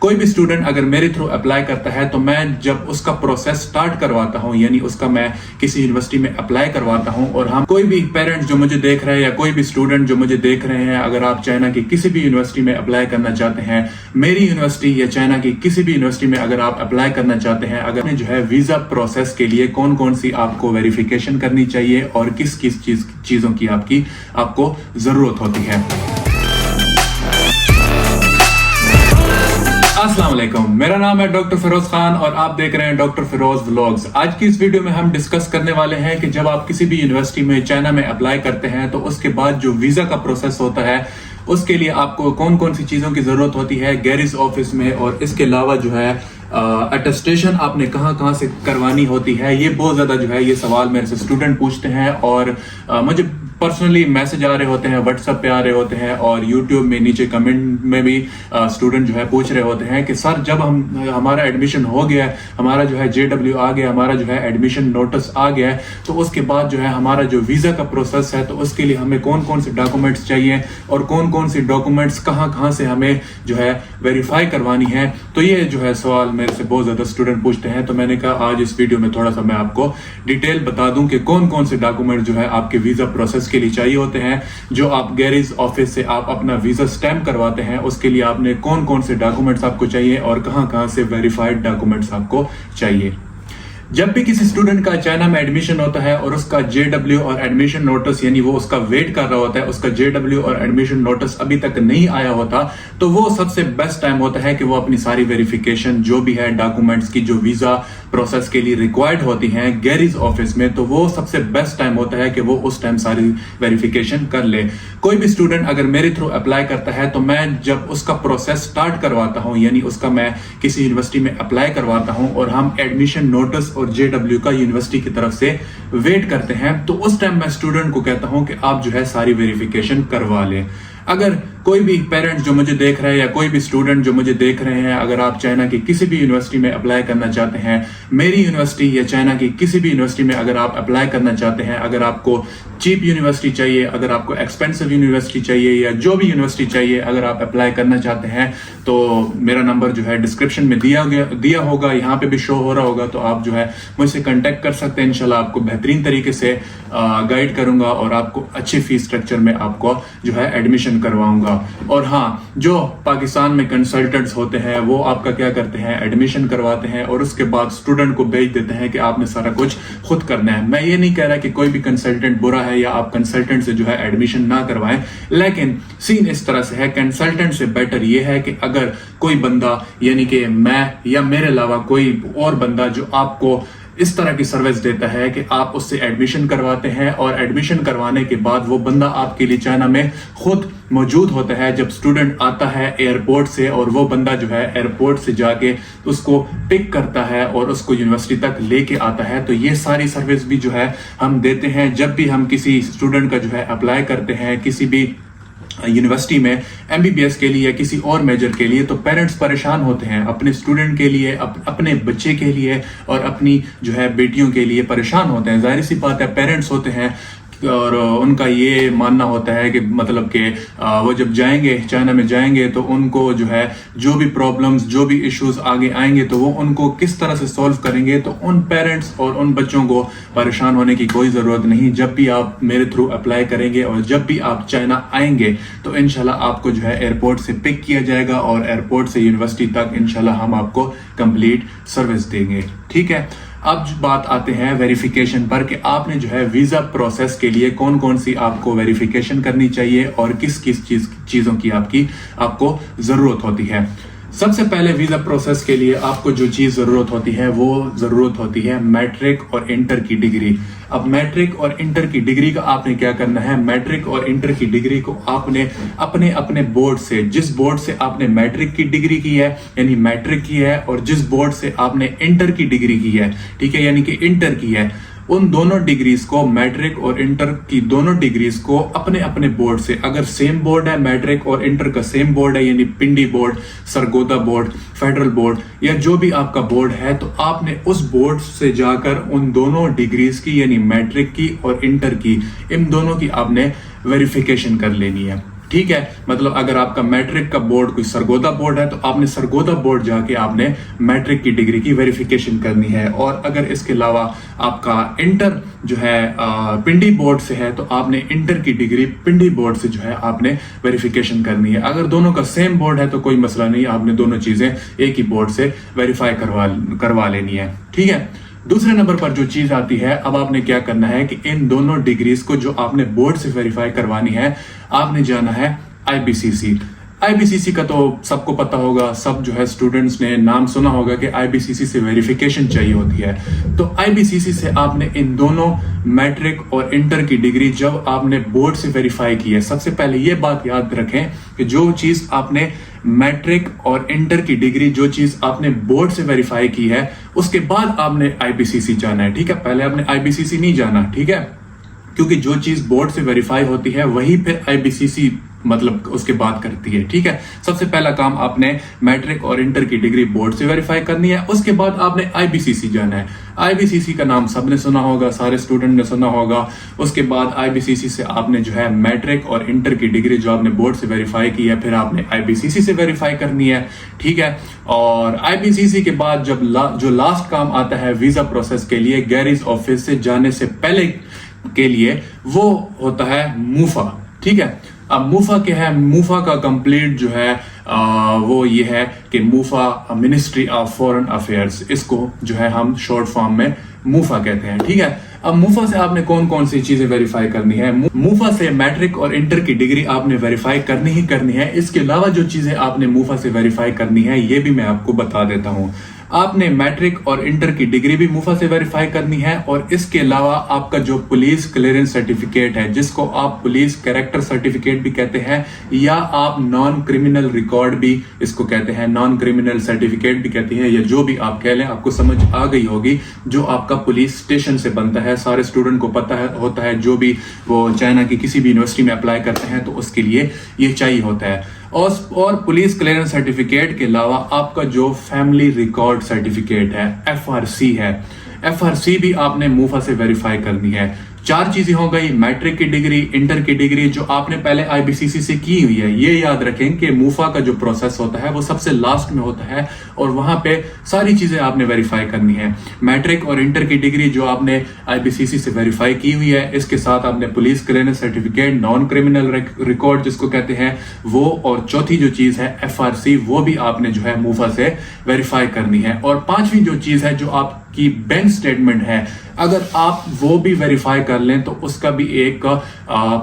कोई भी स्टूडेंट अगर मेरे थ्रू अप्लाई करता है तो मैं जब उसका प्रोसेस स्टार्ट करवाता हूं, यानी उसका मैं किसी यूनिवर्सिटी में अप्लाई करवाता हूं, और हम कोई भी पेरेंट्स जो मुझे देख रहे हैं या कोई भी स्टूडेंट जो मुझे देख रहे हैं, अगर आप चाइना की किसी भी यूनिवर्सिटी में अप्लाई करना चाहते हैं, मेरी यूनिवर्सिटी या चाइना की किसी भी यूनिवर्सिटी में अगर आप अप्लाई करना चाहते हैं, अगर जो है वीजा प्रोसेस के लिए कौन कौन सी आपको वेरिफिकेशन करनी चाहिए और किस किस चीजों की आपको जरूरत होती है। अस्सलाम वालेकुम, मेरा नाम है डॉक्टर फिरोज खान और आप देख रहे हैं डॉक्टर फिरोज व्लॉग्स। आज की इस वीडियो में हम डिस्कस करने वाले हैं कि जब आप किसी भी यूनिवर्सिटी में चाइना में अप्लाई करते हैं तो उसके बाद जो वीजा का प्रोसेस होता है उसके लिए आपको कौन कौन सी चीजों की जरूरत होती है गैरिज ऑफिस में, और इसके अलावा जो है अटेस्टेशन आपने कहां से करवानी होती है। ये बहुत ज्यादा जो है ये सवाल मेरे से स्टूडेंट पूछते हैं और मुझे पर्सनली मैसेज आ रहे होते हैं, व्हाट्सएप पे आ रहे होते हैं और यूट्यूब में नीचे कमेंट में भी स्टूडेंट जो है पूछ रहे होते हैं कि सर जब हमारा एडमिशन हो गया, हमारा जो है JW आ गया, हमारा जो है एडमिशन नोटिस आ गया है, तो उसके बाद जो है हमारा जो वीजा का प्रोसेस है तो उसके लिए हमें कौन कौन से डॉक्यूमेंट्स चाहिए और कौन कौन सी डॉक्यूमेंट्स कहां से हमें जो है वेरीफाई करवानी है। तो ये जो है सवाल मेरे से बहुत ज्यादा स्टूडेंट पूछते हैं, तो मैंने कहा आज इस वीडियो में थोड़ा सा मैं आपको डिटेल बता दूं कि कौन कौन से डॉक्यूमेंट जो है आपके वीजा प्रोसेस के लिए चाहिए होते हैं। जो आप गैरेज ऑफिस से आप अपना वीजा स्टैम्प करवाते हैं उसके लिए आपने कौन कौन से डॉक्यूमेंट्स आपको चाहिए और कहां से वेरीफाइड डॉक्यूमेंट्स आपको चाहिए। जब भी किसी स्टूडेंट का चाइना में एडमिशन होता है और उसका JW और एडमिशन नोटिस, यानी वो उसका वेट कर रहा होता है, उसका JW और एडमिशन नोटिस अभी तक नहीं आया होता, तो वो सबसे बेस्ट टाइम होता है कि वो अपनी सारी वेरिफिकेशन जो भी है डॉक्यूमेंट्स की जो वीजा प्रोसेस के लिए रिक्वायर्ड होती हैं गैरेज ऑफिस में, तो वो सबसे बेस्ट टाइम होता है कि वो उस टाइम सारी वेरिफिकेशन कर ले। कोई भी स्टूडेंट अगर मेरे थ्रू अप्लाई करता है तो मैं जब उसका प्रोसेस स्टार्ट करवाता हूं, यानी उसका मैं किसी यूनिवर्सिटी में अप्लाई करवाता हूं और हम एडमिशन नोटिस और JW का यूनिवर्सिटी की तरफ से वेट करते हैं, तो उस टाइम मैं स्टूडेंट को कहता हूं कि आप जो है सारी वेरिफिकेशन करवा लें। अगर कोई भी पेरेंट्स जो मुझे देख रहे हैं या कोई भी स्टूडेंट जो मुझे देख रहे हैं, अगर आप चाइना की किसी भी यूनिवर्सिटी में अप्लाई करना चाहते हैं, मेरी यूनिवर्सिटी या चाइना की किसी भी यूनिवर्सिटी में अगर आप अप्लाई करना चाहते हैं, अगर आपको चीप यूनिवर्सिटी चाहिए, अगर आपको एक्सपेंसिव यूनिवर्सिटी चाहिए या जो भी यूनिवर्सिटी चाहिए, अगर आप अप्लाई करना चाहते हैं तो मेरा नंबर जो है डिस्क्रिप्शन में दिया होगा, यहाँ पे भी शो हो रहा होगा, तो आप जो है मुझसे कांटेक्ट कर सकते हैं। इंशाल्लाह आपको बेहतरीन तरीके से गाइड करूंगा और आपको अच्छी फीस स्ट्रक्चर में आपको जो है एडमिशन करवाऊंगा। और हाँ, जो पाकिस्तान में कंसल्टेंट्स होते हैं वो आपका क्या करते हैं, एडमिशन करवाते हैं और उसके बाद स्टूडेंट को भेज देते हैं कि आपने सारा कुछ खुद करना है। मैं ये नहीं कह रहा कि कोई भी कंसल्टेंट बुरा है या आप कंसल्टेंट से जो है एडमिशन ना करवाएं, लेकिन सीन इस तरह से है, कंसल्टेंट से बेटर ये है कि अगर कोई बंदा, यानी कि मैं या मेरे अलावा कोई और बंदा जो आपको इस तरह की सर्विस देता है कि आप उससे एडमिशन करवाते हैं और एडमिशन करवाने के बाद वो बंदा आपके लिए चाइना में खुद मौजूद होता है। जब स्टूडेंट आता है एयरपोर्ट से और वो बंदा जो है एयरपोर्ट से जाके उसको पिक करता है और उसको यूनिवर्सिटी तक लेके आता है, तो ये सारी सर्विस भी जो है हम देते हैं। जब भी हम किसी स्टूडेंट का जो है अप्लाई करते हैं किसी भी यूनिवर्सिटी में MBBS के लिए या किसी और मेजर के लिए, तो पेरेंट्स परेशान होते हैं अपने स्टूडेंट के लिए, अपने बच्चे के लिए और अपनी जो है बेटियों के लिए परेशान होते हैं। जाहिर सी बात है, पेरेंट्स होते हैं और उनका ये मानना होता है कि मतलब कि वो जब जाएंगे चाइना में जाएंगे तो उनको जो है जो भी प्रॉब्लम्स जो भी इश्यूज आगे आएंगे तो वो उनको किस तरह से सॉल्व करेंगे। तो उन पेरेंट्स और उन बच्चों को परेशान होने की कोई ज़रूरत नहीं। जब भी आप मेरे थ्रू अप्लाई करेंगे और जब भी आप चाइना आएंगे तो इंशाल्लाह आपको जो है एयरपोर्ट से पिक किया जाएगा और एयरपोर्ट से यूनिवर्सिटी तक इंशाल्लाह हम आपको कंप्लीट सर्विस देंगे। ठीक है, अब बात आते हैं वेरिफिकेशन पर कि आपने जो है वीजा प्रोसेस के लिए कौन कौन सी आपको वेरिफिकेशन करनी चाहिए और किस किस चीजों की आपको जरूरत होती है। सबसे पहले वीजा प्रोसेस के लिए आपको जो चीज जरूरत होती है वो जरूरत होती है मैट्रिक और इंटर की डिग्री। अब मैट्रिक और इंटर की डिग्री का आपने क्या करना है, मैट्रिक और इंटर की डिग्री को आपने अपने अपने बोर्ड से, जिस बोर्ड से आपने मैट्रिक की डिग्री की है यानी मैट्रिक की है और जिस बोर्ड से आपने इंटर की डिग्री की है, ठीक है, यानी कि इंटर की है, उन दोनों डिग्रीज को, मैट्रिक और इंटर की दोनों डिग्रीज को अपने अपने बोर्ड से, अगर सेम बोर्ड है मैट्रिक और इंटर का सेम बोर्ड है यानी Pindi board, Sargodha board, federal board या जो भी आपका बोर्ड है, तो आपने उस बोर्ड से जाकर उन दोनों डिग्रीज की यानी मैट्रिक की और इंटर की, इन दोनों की आपने वेरिफिकेशन कर लेनी है। ठीक है। मतलब अगर आपका मैट्रिक का बोर्ड कोई सरगोदा बोर्ड है तो आपने सरगोदा बोर्ड जाके आपने मैट्रिक की डिग्री की वेरिफिकेशन करनी है। और अगर इसके अलावा आपका इंटर जो है पिंडी बोर्ड से है तो आपने इंटर की डिग्री पिंडी बोर्ड से जो है आपने वेरिफिकेशन करनी है। अगर दोनों का सेम बोर्ड है तो कोई मसला नहीं, आपने दोनों चीजें एक ही बोर्ड से वेरीफाई करवा लेनी है, ठीक है। दूसरे नंबर पर जो चीज आती है, अब आपने क्या करना है कि इन दोनों डिग्रीज को जो आपने बोर्ड से वेरीफाई करवानी है, आपने जाना है आईबीसीसी। आईबीसीसी का तो सबको पता होगा, सब जो है स्टूडेंट्स ने नाम सुना होगा कि आईबीसीसी से वेरिफिकेशन चाहिए होती है। तो आईबीसीसी से आपने इन दोनों मैट्रिक और इंटर की डिग्री जब आपने बोर्ड से वेरीफाई की है, सबसे पहले ये बात याद रखें कि जो चीज आपने मैट्रिक और इंटर की डिग्री जो चीज आपने बोर्ड से वेरीफाई की है, उसके बाद आपने आईबीसीसी जाना है, ठीक है। पहले आपने आईबीसीसी नहीं जाना, ठीक है, क्योंकि जो चीज बोर्ड से वेरीफाई होती है वही फिर आईबीसीसी मतलब उसके बाद करती है, ठीक है। सबसे पहला काम आपने मैट्रिक और इंटर की डिग्री बोर्ड से वेरीफाई करनी है, उसके बाद आपने आईबीसीसी जाना है। आईबीसीसी का नाम सबने सुना होगा, सारे स्टूडेंट ने सुना होगा। उसके बाद आईबीसीसी से आपने जो है मैट्रिक और इंटर की डिग्री जो आपने बोर्ड से वेरीफाई की है, फिर आपने आईबीसीसी से वेरीफाई करनी है, ठीक है। और आईबीसीसी के बाद जब जो लास्ट काम आता है वीजा प्रोसेस के लिए, गैरेज ऑफिस से जाने से पहले के लिए, वो होता है मूफा, ठीक है। अब मूफा क्या है? मूफा का कंप्लीट जो है वो ये है कि मूफा मिनिस्ट्री ऑफ फॉरेन अफेयर्स, इसको जो है हम शॉर्ट फॉर्म में मूफा कहते हैं, ठीक है। अब मूफा से आपने कौन कौन सी चीजें वेरीफाई करनी है? मूफा से मैट्रिक और इंटर की डिग्री आपने वेरीफाई करनी ही करनी है। इसके अलावा जो चीजें आपने मूफा से वेरीफाई करनी है ये भी मैं आपको बता देता हूं। आपने मैट्रिक और इंटर की डिग्री भी मूफा से वेरीफाई करनी है, और इसके अलावा आपका जो पुलिस क्लियरेंस सर्टिफिकेट है, जिसको आप पुलिस कैरेक्टर सर्टिफिकेट भी कहते हैं, या आप नॉन क्रिमिनल रिकॉर्ड भी इसको कहते हैं, नॉन क्रिमिनल सर्टिफिकेट भी कहते हैं, या जो भी आप कह लें, आपको समझ आ गई होगी, जो आपका पुलिस स्टेशन से बनता है। सारे स्टूडेंट को पता है होता है, जो भी वो चाइना की किसी भी यूनिवर्सिटी में अप्लाई करते हैं तो उसके लिए ये चाहिए होता है। और पुलिस क्लियरेंस सर्टिफिकेट के अलावा आपका जो फैमिली रिकॉर्ड सर्टिफिकेट है, एफआरसी है, एफआरसी भी आपने मूफा से वेरीफाई करनी है। 4 चीजें हो गई, मैट्रिक की डिग्री, इंटर की डिग्री जो आपने पहले आईबीसीसी से की हुई है। ये याद रखें कि मूफा का जो प्रोसेस होता है वो सबसे लास्ट में होता है, और वहां पे सारी चीजें आपने वेरीफाई करनी है। मैट्रिक और इंटर की डिग्री जो आपने आईबीसीसी से वेरीफाई की हुई है, इसके साथ आपने police clearance certificate, non criminal record जिसको कहते हैं वो, और चौथी जो चीज है एफआरसी, वो भी आपने जो है मूफा से वेरीफाई करनी है। और 5वीं जो चीज है जो आपकी बैंक स्टेटमेंट है, अगर आप वो भी वेरीफाई कर लें तो उसका भी एक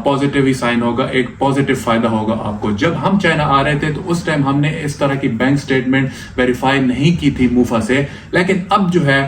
पॉजिटिव ही साइन होगा, एक पॉजिटिव फायदा होगा आपको। जब हम चाइना आ रहे थे तो उस टाइम हमने इस तरह की बैंक स्टेटमेंट वेरीफाई नहीं की थी मूफा से, लेकिन अब जो है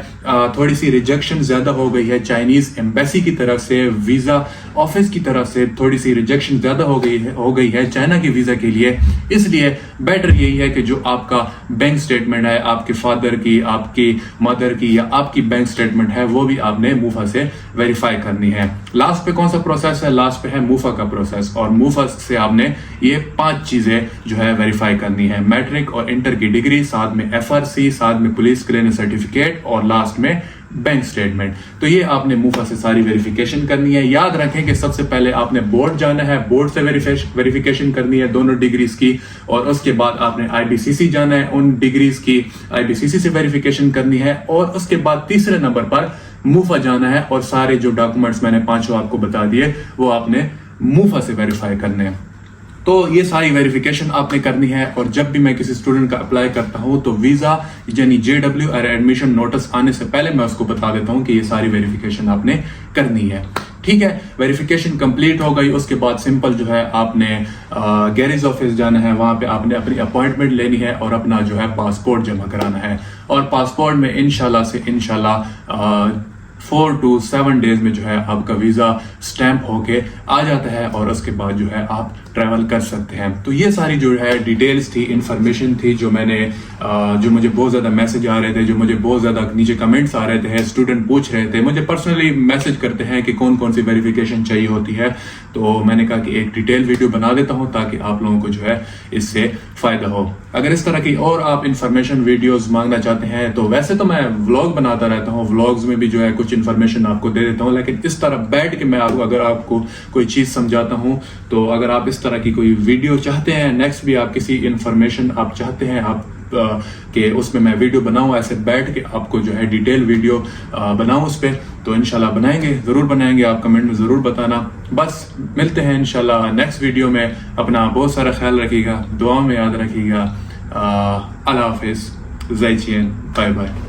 थोड़ी सी रिजेक्शन ज्यादा हो गई है चाइनीज एम्बेसी की तरफ से, वीजा ऑफिस की तरफ से थोड़ी सी रिजेक्शन ज्यादा हो गई है चाइना की वीजा के लिए। इसलिए बेटर यही है कि जो आपका बैंक स्टेटमेंट है, आपके फादर की, आपकी मदर की, या आपकी बैंक स्टेटमेंट है, वो भी आपने मूफा से वेरीफाई करनी है। लास्ट पे कौन सा प्रोसेस है? लास्ट पे है मूफा का प्रोसेस, और मूफा से आपने ये 5 चीजें जो है वेरीफाई करनी है, मैट्रिक और इंटर की डिग्री, साथ में एफआरसी, साथ में पुलिस क्लियरेंस सर्टिफिकेट, और लास्ट में बैंक स्टेटमेंट। तो ये आपने मूफा से सारी वेरिफिकेशन करनी है। याद रखें कि सबसे पहले आपने बोर्ड जाना है, बोर्ड से वेरिफिकेशन करनी है दोनों डिग्रीज की, और उसके बाद आपने आईबीसीसी जाना है, उन डिग्रीज की आईबीसीसी से वेरिफिकेशन करनी है, और उसके बाद तीसरे नंबर पर मूफा जाना है, और सारे जो डॉक्यूमेंट्स मैंने 5 आपको बता दिए वो आपने मूफा से वेरीफाई करने हैं। तो ये सारी वेरिफिकेशन आपने करनी है। और जब भी मैं किसी स्टूडेंट का अप्लाई करता हूं तो वीजा यानी JW और एडमिशन नोटिस आने से पहले मैं उसको बता देता हूं कि ये सारी वेरिफिकेशन आपने करनी है, ठीक है। वेरिफिकेशन कंप्लीट हो गई, उसके बाद सिंपल जो है आपने गैरेज ऑफिस जाना है, वहां पे आपने अपनी अपॉइंटमेंट लेनी है और अपना जो है पासपोर्ट जमा कराना है। और पासपोर्ट में इंशाल्लाह 4 to 7 डेज में जो है आपका वीजा स्टैंप होके आ जाता है, और उसके बाद जो है आप ट्रैवल कर सकते हैं। तो ये सारी जो है डिटेल्स थी, इंफॉर्मेशन थी, जो मैंने जो मुझे बहुत ज्यादा मैसेज आ रहे थे, जो मुझे बहुत ज्यादा नीचे कमेंट्स आ रहे थे, स्टूडेंट पूछ रहे थे, मुझे पर्सनली मैसेज करते हैं कि कौन कौन सी वेरिफिकेशन चाहिए होती है। तो मैंने कहा कि एक डिटेल वीडियो बना देता हूं ताकि आप लोगों को जो है इससे फायदा हो। अगर इस तरह की और आप इंफॉर्मेशन वीडियोस मांगना चाहते हैं तो वैसे तो मैं व्लॉग बनाता रहता हूँ, व्लॉग्स में भी जो है कुछ इंफॉर्मेशन आपको दे देता हूँ, लेकिन इस तरह बैठ के मैं अगर आपको कोई चीज समझाता हूँ तो अगर आप इस तरह की कोई वीडियो चाहते हैं, नेक्स्ट भी आप किसी इंफॉर्मेशन आप चाहते हैं आप कि उसमें मैं वीडियो बनाऊं, ऐसे बैठ के आपको जो है डिटेल वीडियो बनाऊं उस पर, तो इंशाल्लाह बनाएंगे, ज़रूर बनाएंगे। आप कमेंट में ज़रूर बताना। बस मिलते हैं इंशाल्लाह नेक्स्ट वीडियो में। अपना बहुत सारा ख्याल रखिएगा, दुआ में याद रखिएगा। अल्लाह हाफिज़, ज़ाइचियन, बाय बाय।